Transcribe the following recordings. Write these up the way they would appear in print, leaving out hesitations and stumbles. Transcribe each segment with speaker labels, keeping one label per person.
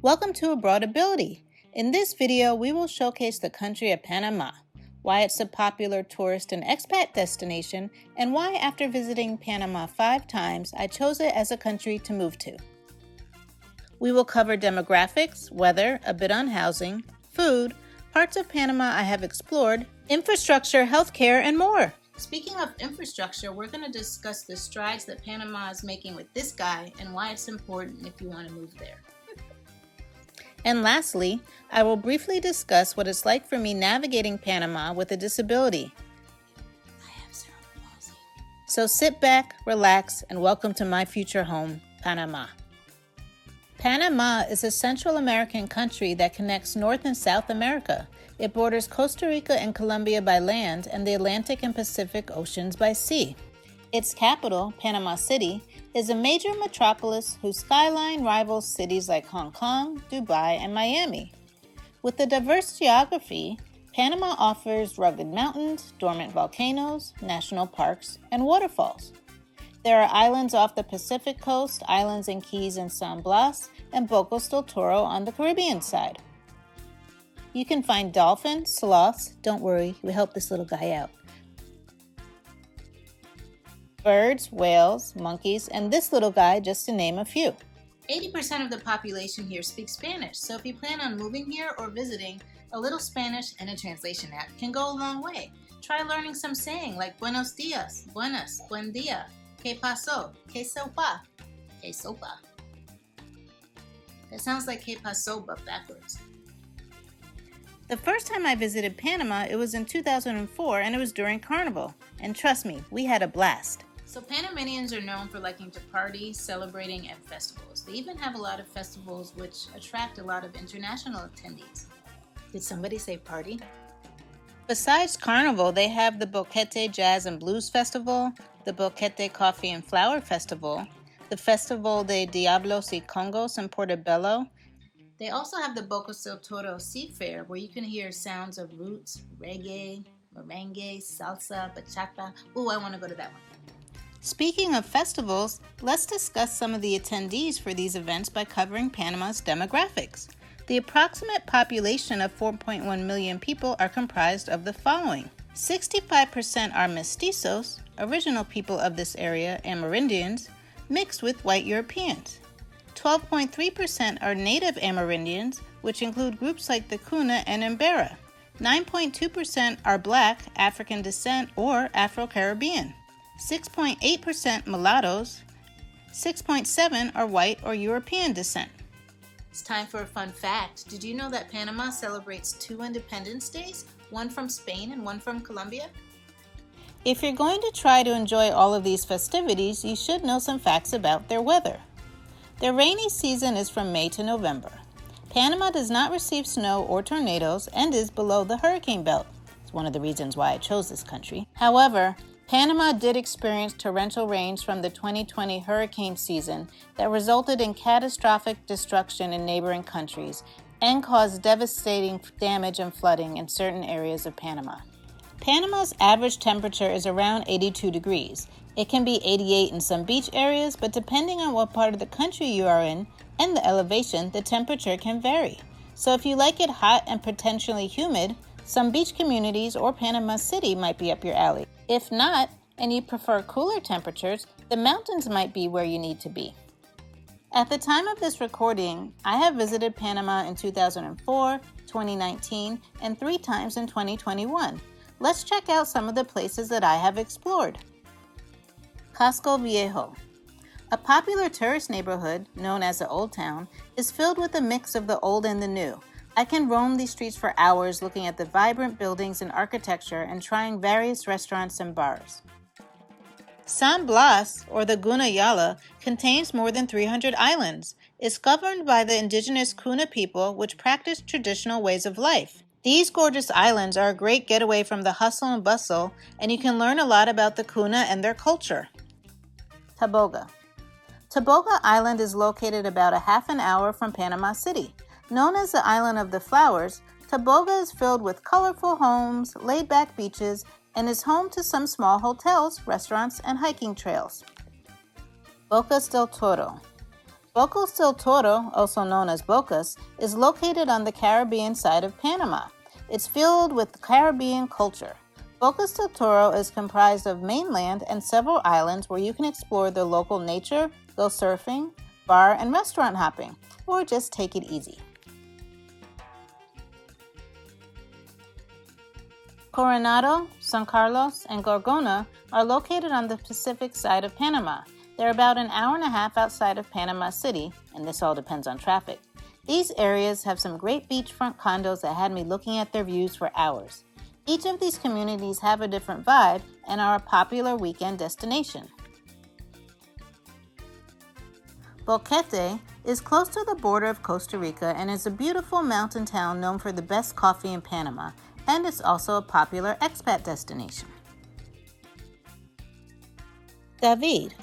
Speaker 1: Welcome to Abroad Ability. In this video, we will showcase the country of Panama, why it's a popular tourist and expat destination, and why after visiting Panama 5 times, I chose it as a country to move to. We will cover demographics, weather, a bit on housing, food, parts of Panama I have explored, infrastructure, healthcare, and more. Speaking of infrastructure, we're going to discuss the strides that Panama is making with this guy and why it's important if you want to move there. And lastly, I will briefly discuss what it's like for me navigating Panama with a disability. I have cerebral palsy. So sit back, relax, and welcome to my future home, Panama. Panama is a Central American country that connects North and South America. It borders Costa Rica and Colombia by land and the Atlantic and Pacific Oceans by sea. Its capital, Panama City, is a major metropolis whose skyline rivals cities like Hong Kong, Dubai, and Miami. With a diverse geography, Panama offers rugged mountains, dormant volcanoes, national parks, and waterfalls. There are islands off the Pacific coast, islands and keys in San Blas, and Bocas del Toro on the Caribbean side. You can find dolphins, sloths, don't worry, we help this little guy out, birds, whales, monkeys, and this little guy, just to name a few. 80% of the population here speaks Spanish, so if you plan on moving here or visiting, a little Spanish and a translation app can go a long way. Try learning some saying like buenos dias, buenas, buen dia, que pasó, que sopa, que sopa. That sounds like que pasó but backwards. The first time I visited Panama, it was in 2004 and it was during Carnival. And trust me, we had a blast. So Panamanians are known for liking to party, celebrating, and festivals. They even have a lot of festivals which attract a lot of international attendees. Did somebody say party? Besides Carnival, they have the Boquete Jazz and Blues Festival, the Boquete Coffee and Flower Festival, the Festival de Diablos y Congos in Portobello. They also have the Bocas del Toro Sea Fair, where you can hear sounds of roots, reggae, merengue, salsa, bachata. Ooh, I want to go to that one. Speaking of festivals, let's discuss some of the attendees for these events by covering Panama's demographics. The approximate population of 4.1 million people are comprised of the following. 65% are mestizos, original people of this area, Amerindians, mixed with white Europeans. 12.3% are native Amerindians, which include groups like the Kuna and Embera. 9.2% are Black, African descent, or Afro-Caribbean. 6.8% mulattoes. 6.7% are white or European descent. It's time for a fun fact. Did you know that Panama celebrates 2 Independence Days, one from Spain and one from Colombia? If you're going to try to enjoy all of these festivities, you should know some facts about their weather. Their rainy season is from May to November. Panama does not receive snow or tornadoes and is below the hurricane belt. It's one of the reasons why I chose this country. However, Panama did experience torrential rains from the 2020 hurricane season that resulted in catastrophic destruction in neighboring countries and caused devastating damage and flooding in certain areas of Panama. Panama's average temperature is around 82 degrees. It can be 88 in some beach areas, but depending on what part of the country you are in and the elevation, the temperature can vary. So if you like it hot and potentially humid, some beach communities or Panama City might be up your alley. If not, and you prefer cooler temperatures, the mountains might be where you need to be. At the time of this recording, I have visited Panama in 2004, 2019, and 3 times in 2021. Let's check out some of the places that I have explored. Casco Viejo. A popular tourist neighborhood, known as the Old Town, is filled with a mix of the old and the new. I can roam these streets for hours looking at the vibrant buildings and architecture and trying various restaurants and bars. San Blas, or the Gunayala, contains more than 300 islands. It's governed by the indigenous Kuna people, which practice traditional ways of life. These gorgeous islands are a great getaway from the hustle and bustle, and you can learn a lot about the Kuna and their culture. Taboga. Taboga Island is located about a half an hour from Panama City. Known as the Island of the Flowers, Taboga is filled with colorful homes, laid-back beaches, and is home to some small hotels, restaurants, and hiking trails. Bocas del Toro. Bocas del Toro, also known as Bocas, is located on the Caribbean side of Panama. It's filled with Caribbean culture. Bocas del Toro is comprised of mainland and several islands where you can explore the local nature, go surfing, bar and restaurant hopping, or just take it easy. Coronado, San Carlos, and Gorgona are located on the Pacific side of Panama. They're about an hour and a half outside of Panama City, and this all depends on traffic. These areas have some great beachfront condos that had me looking at their views for hours. Each of these communities have a different vibe and are a popular weekend destination. Boquete is close to the border of Costa Rica and is a beautiful mountain town known for the best coffee in Panama, and it's also a popular expat destination. David.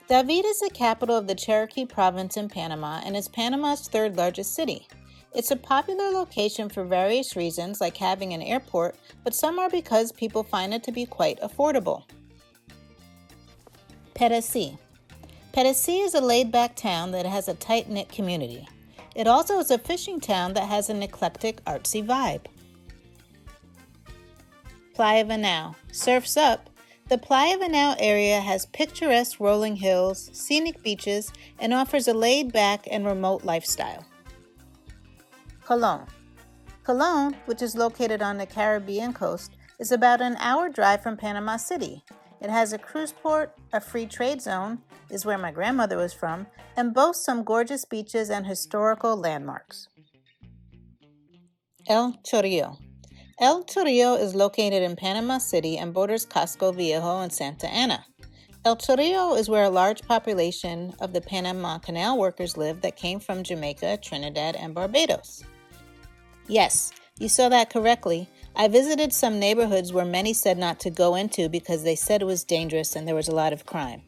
Speaker 1: David is the capital of the Cherokee province in Panama and is Panama's third largest city. It's a popular location for various reasons, like having an airport, but some are because people find it to be quite affordable. Pedasi. Pedasi is a laid-back town that has a tight-knit community. It also is a fishing town that has an eclectic, artsy vibe. Playa Vanao. Surf's up. The Playa Vanao area has picturesque rolling hills, scenic beaches, and offers a laid-back and remote lifestyle. Colón. Colón, which is located on the Caribbean coast, is about an hour drive from Panama City. It has a cruise port, a free trade zone, is where my grandmother was from, and boasts some gorgeous beaches and historical landmarks. El Chorrillo. El Chorrillo is located in Panama City and borders Casco Viejo and Santa Ana. El Chorrillo is where a large population of the Panama Canal workers live that came from Jamaica, Trinidad, and Barbados. Yes, you saw that correctly. I visited some neighborhoods where many said not to go into because they said it was dangerous and there was a lot of crime.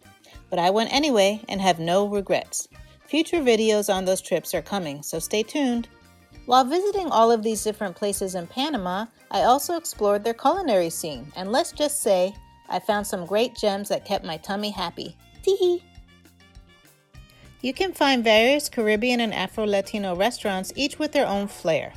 Speaker 1: But I went anyway and have no regrets. Future videos on those trips are coming, so stay tuned. While visiting all of these different places in Panama, I also explored their culinary scene, and let's just say, I found some great gems that kept my tummy happy. Tee-hee! You can find various Caribbean and Afro-Latino restaurants, each with their own flair.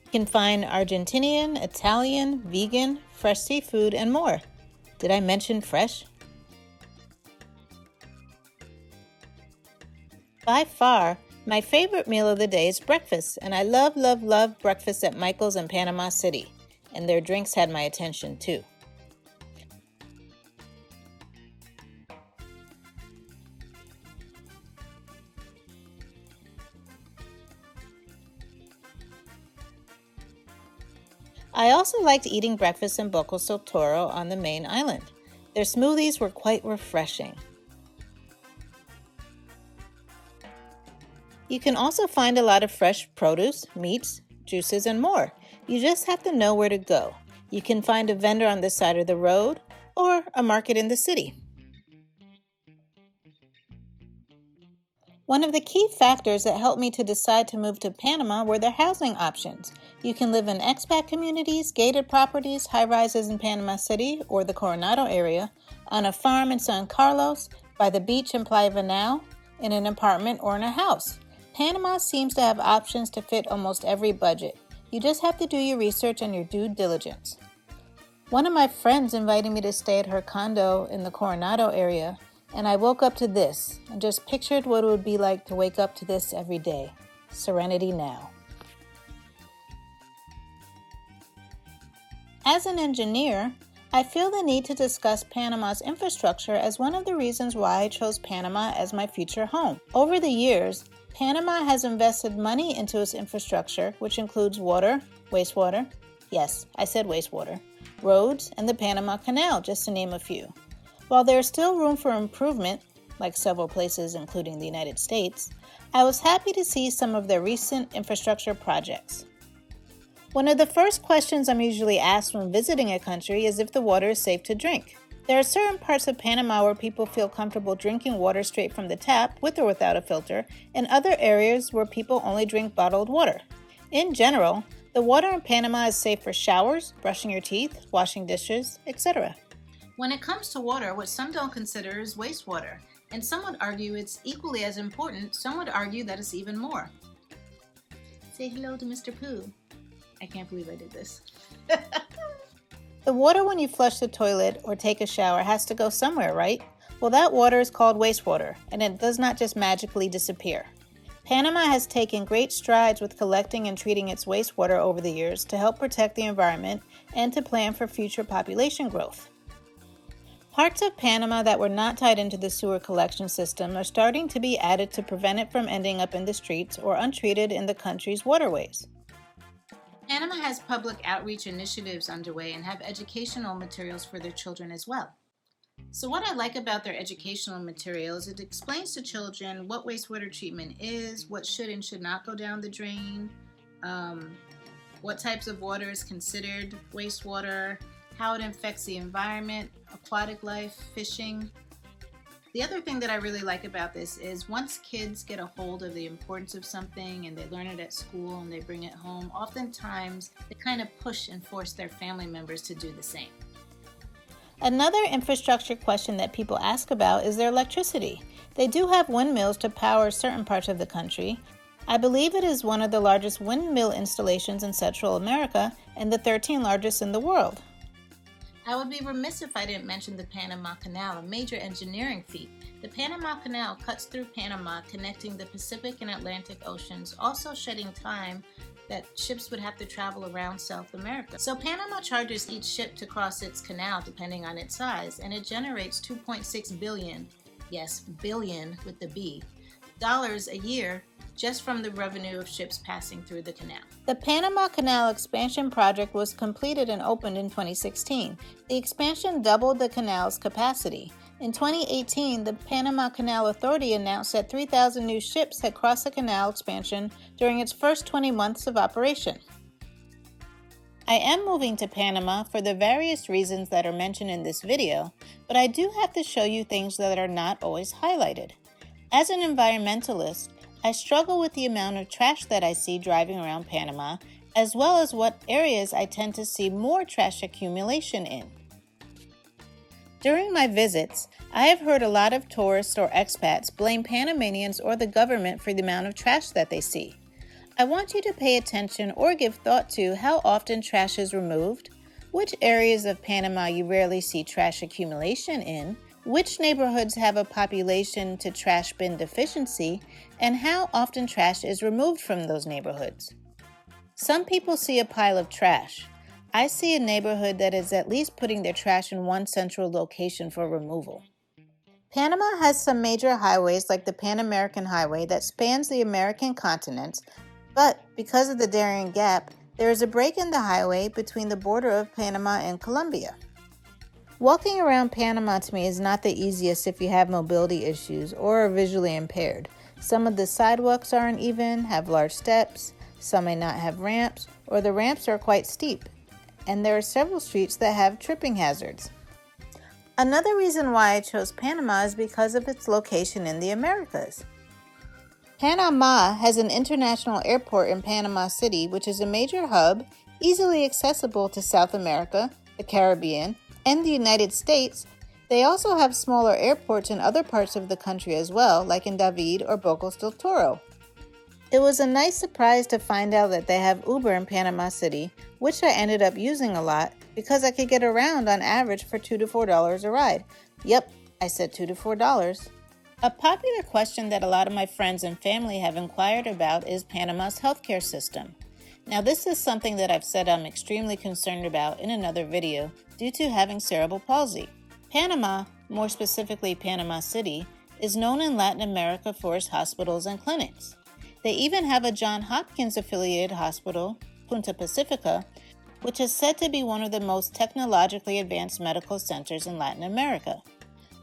Speaker 1: You can find Argentinian, Italian, vegan, fresh seafood, and more. Did I mention fresh? By far, my favorite meal of the day is breakfast, and I love breakfast at Michael's in Panama City, and their drinks had my attention too. I also liked eating breakfast in Bocas del Toro on the main island. Their smoothies were quite refreshing. You can also find a lot of fresh produce, meats, juices, and more. You just have to know where to go. You can find a vendor on the side of the road or a market in the city. One of the key factors that helped me to decide to move to Panama were their housing options. You can live in expat communities, gated properties, high-rises in Panama City or the Coronado area, on a farm in San Carlos, by the beach in Playa Vanao, in an apartment or in a house. Panama seems to have options to fit almost every budget. You just have to do your research and your due diligence. One of my friends invited me to stay at her condo in the Coronado area, and I woke up to this and just pictured what it would be like to wake up to this every day. Serenity now. As an engineer, I feel the need to discuss Panama's infrastructure as one of the reasons why I chose Panama as my future home. Over the years, Panama has invested money into its infrastructure, which includes water, wastewater, yes, I said wastewater, roads, and the Panama Canal, just to name a few. While there is still room for improvement, like several places including the United States, I was happy to see some of their recent infrastructure projects. One of the first questions I'm usually asked when visiting a country is if the water is safe to drink. There are certain parts of Panama where people feel comfortable drinking water straight from the tap, with or without a filter, and other areas where people only drink bottled water. In general, the water in Panama is safe for showers, brushing your teeth, washing dishes, etc. When it comes to water, what some don't consider is wastewater, and some would argue it's equally as important. Some would argue that it's even more. Say hello to Mr. Pooh. I can't believe I did this. The water when you flush the toilet or take a shower has to go somewhere, right? Well, that water is called wastewater, and it does not just magically disappear. Panama has taken great strides with collecting and treating its wastewater over the years to help protect the environment and to plan for future population growth. Parts of Panama that were not tied into the sewer collection system are starting to be added to prevent it from ending up in the streets or untreated in the country's waterways. Panama has public outreach initiatives underway and have educational materials for their children as well. So what I like about their educational materials, it explains to children what wastewater treatment is, what should and should not go down the drain, what types of water is considered wastewater, how it affects the environment, aquatic life, fishing. The other thing that I really like about this is once kids get a hold of the importance of something and they learn it at school and they bring it home, oftentimes they kind of push and force their family members to do the same. Another infrastructure question that people ask about is their electricity. They do have windmills to power certain parts of the country. I believe it is one of the largest windmill installations in Central America and the 13th largest in the world. I would be remiss if I didn't mention the Panama Canal, a major engineering feat. The Panama Canal cuts through Panama, connecting the Pacific and Atlantic Oceans, also shedding time that ships would have to travel around South America. So Panama charges each ship to cross its canal depending on its size, and it generates $2.6 billion, yes, billion with the B, dollars a year just from the revenue of ships passing through the canal. The Panama Canal expansion project was completed and opened in 2016. The expansion doubled the canal's capacity. In 2018, the Panama Canal Authority announced that 3,000 new ships had crossed the canal expansion during its first 20 months of operation. I am moving to Panama for the various reasons that are mentioned in this video, but I do have to show you things that are not always highlighted. As an environmentalist, I struggle with the amount of trash that I see driving around Panama, as well as what areas I tend to see more trash accumulation in. During my visits, I have heard a lot of tourists or expats blame Panamanians or the government for the amount of trash that they see. I want you to pay attention or give thought to how often trash is removed, which areas of Panama you rarely see trash accumulation in, which neighborhoods have a population to trash bin deficiency, and how often trash is removed from those neighborhoods. Some people see a pile of trash. I see a neighborhood that is at least putting their trash in one central location for removal. Panama has some major highways like the Pan American Highway that spans the American continent, but because of the Darien Gap, there is a break in the highway between the border of Panama and Colombia. Walking around Panama to me is not the easiest if you have mobility issues or are visually impaired. Some of the sidewalks are uneven, have large steps, some may not have ramps, or the ramps are quite steep, and there are several streets that have tripping hazards. Another reason why I chose Panama is because of its location in the Americas. Panama has an international airport in Panama City, which is a major hub, easily accessible to South America, the Caribbean, and the United States. They also have smaller airports in other parts of the country as well, like in David or Bocas del Toro. It was a nice surprise to find out that they have Uber in Panama City, which I ended up using a lot because I could get around on average for $2 to $4 a ride. Yep, I said $2 to $4. A popular question that a lot of my friends and family have inquired about is Panama's healthcare system. Now, this is something that I've said I'm extremely concerned about in another video due to having cerebral palsy. Panama, more specifically Panama City, is known in Latin America for its hospitals and clinics. They even have a Johns Hopkins affiliated hospital, Punta Pacifica, which is said to be one of the most technologically advanced medical centers in Latin America.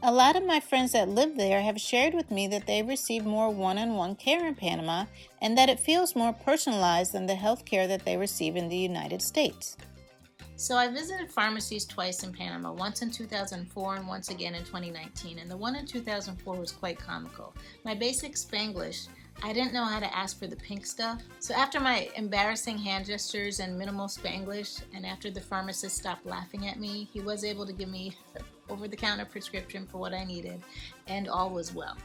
Speaker 1: A lot of my friends that live there have shared with me that they receive more one-on-one care in Panama and that it feels more personalized than the health care that they receive in the United States. So I visited pharmacies twice in Panama, once in 2004 and once again in 2019, and the one in 2004 was quite comical. My basic Spanglish, I didn't know how to ask for the pink stuff, so after my embarrassing hand gestures and minimal Spanglish, and after the pharmacist stopped laughing at me, he was able to give me over-the-counter prescription for what I needed, and all was well.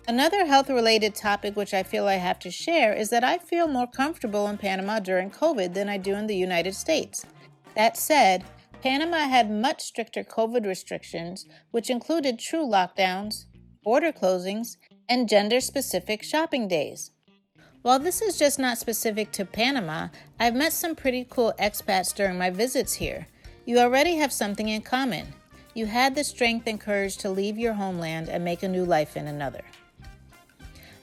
Speaker 1: Another health-related topic which I feel I have to share is that I feel more comfortable in Panama during COVID than I do in the United States. That said, Panama had much stricter COVID restrictions, which included true lockdowns, border closings, and gender-specific shopping days. While this is just not specific to Panama, I've met some pretty cool expats during my visits here. You already have something in common. You had the strength and courage to leave your homeland and make a new life in another.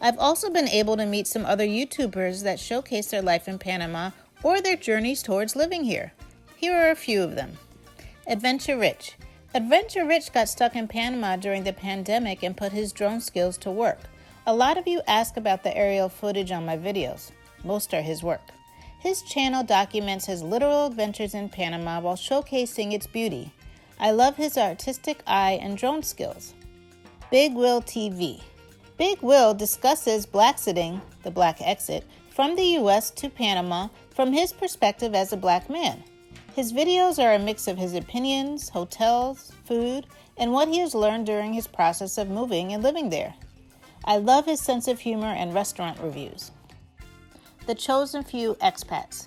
Speaker 1: I've also been able to meet some other YouTubers that showcase their life in Panama or their journeys towards living here. Here are a few of them. Adventure Rich. Adventure Rich got stuck in Panama during the pandemic and put his drone skills to work. A lot of you ask about the aerial footage on my videos. Most are his work. His channel documents his literal adventures in Panama while showcasing its beauty. I love his artistic eye and drone skills. Big Will TV. Big Will discusses blacksiting, the black exit, from the U.S. to Panama from his perspective as a black man. His videos are a mix of his opinions, hotels, food, and what he has learned during his process of moving and living there. I love his sense of humor and restaurant reviews. The Chosen Few Expats.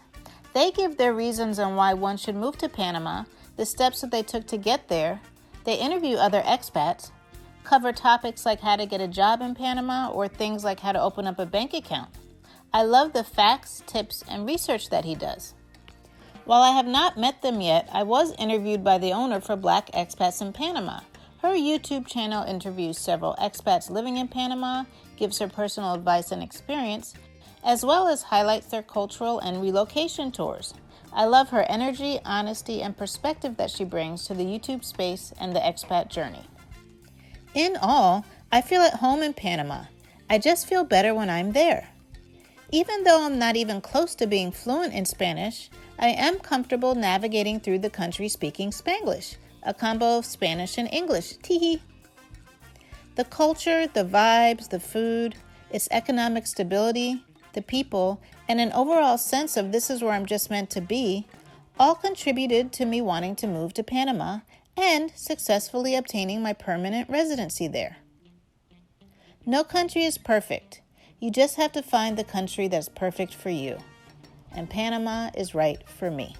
Speaker 1: They give their reasons on why one should move to Panama, the steps that they took to get there. They interview other expats, cover topics like how to get a job in Panama or things like how to open up a bank account. I love the facts, tips, and research that he does. While I have not met them yet, I was interviewed by the owner for Black Expats in Panama. Her YouTube channel interviews several expats living in Panama, gives her personal advice and experience, as well as highlights their cultural and relocation tours. I love her energy, honesty, and perspective that she brings to the YouTube space and the expat journey. In all, I feel at home in Panama. I just feel better when I'm there. Even though I'm not even close to being fluent in Spanish, I am comfortable navigating through the country speaking Spanglish, a combo of Spanish and English. Teehee. The culture, the vibes, the food, its economic stability, the people, and an overall sense of this is where I'm just meant to be, all contributed to me wanting to move to Panama and successfully obtaining my permanent residency there. No country is perfect. You just have to find the country that's perfect for you. And Panama is right for me.